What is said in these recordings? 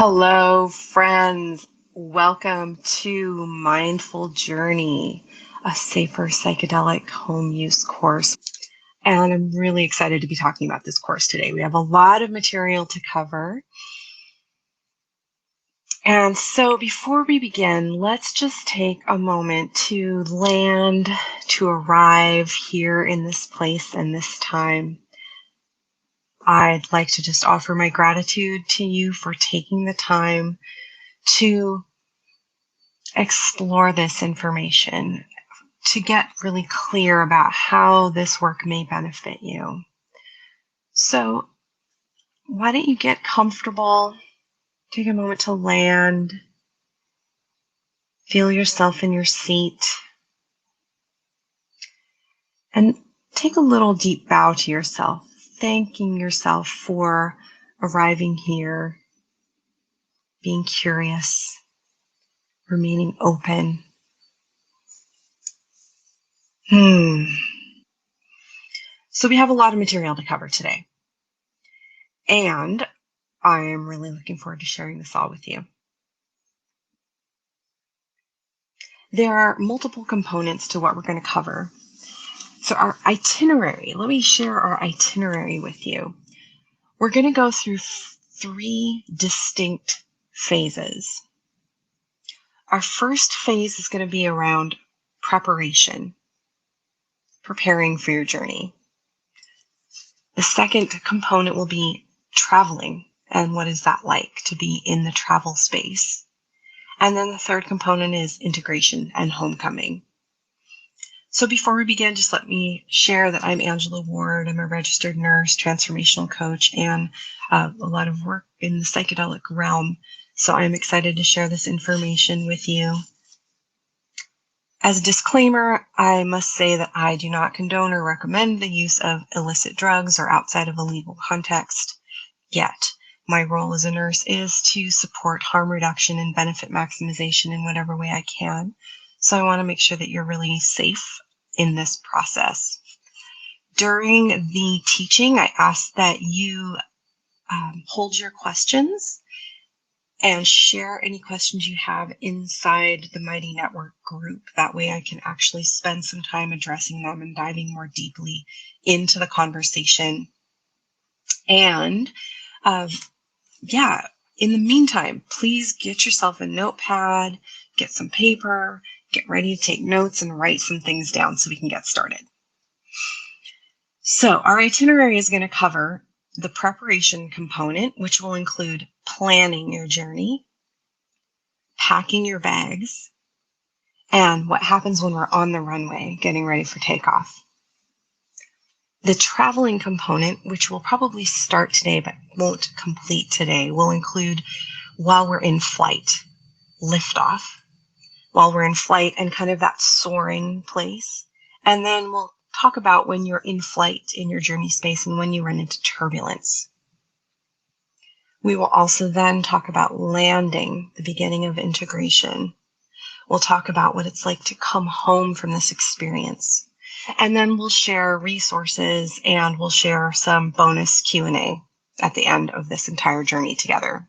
Hello, friends. Welcome to Mindful Journey, a safer psychedelic home use course. And I'm really excited to be talking about this course today. We have a lot of material to cover. And so before we begin, let's just take a moment to land, to arrive here in this place and this time. I'd like to just offer my gratitude to you for taking the time to explore this information, to get really clear about how this work may benefit you. So why don't you get comfortable, take a moment to land, feel yourself in your seat, and take a little deep bow to yourself, thanking yourself for arriving here, being curious, remaining open. So we have a lot of material to cover today, and I am really looking forward to sharing this all with you. There are multiple components to what we're going to cover. So our itinerary, let me share our itinerary with you. We're going to go through 3 distinct phases. Our first phase is going to be around preparation, preparing for your journey. The second component will be traveling, and what is that like to be in the travel space. And then the third component is integration and homecoming. So before we begin, just let me share that I'm Angela Ward. I'm a registered nurse, transformational coach, and a lot of work in the psychedelic realm. So I'm excited to share this information with you. As a disclaimer, I must say that I do not condone or recommend the use of illicit drugs or outside of a legal context yet. My role as a nurse is to support harm reduction and benefit maximization in whatever way I can. So I want to make sure that you're really safe in this process. During the teaching, I ask that you hold your questions and share any questions you have inside the Mighty Network group. That way I can actually spend some time addressing them and diving more deeply into the conversation. And in the meantime, please get yourself a notepad, get some paper, get ready to take notes and write some things down so we can get started. So our itinerary is going to cover the preparation component, which will include planning your journey, packing your bags, and what happens when we're on the runway getting ready for takeoff. The traveling component, which will probably start today but won't complete today, will include while we're in flight, liftoff, while we're in flight and kind of that soaring place. And then we'll talk about when you're in flight in your journey space and when you run into turbulence. We will also then talk about landing, the beginning of integration. We'll talk about what it's like to come home from this experience. And then we'll share resources and we'll share some bonus Q&A at the end of this entire journey together.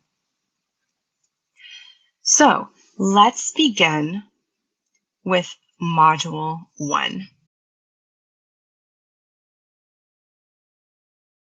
So let's begin with Module 1.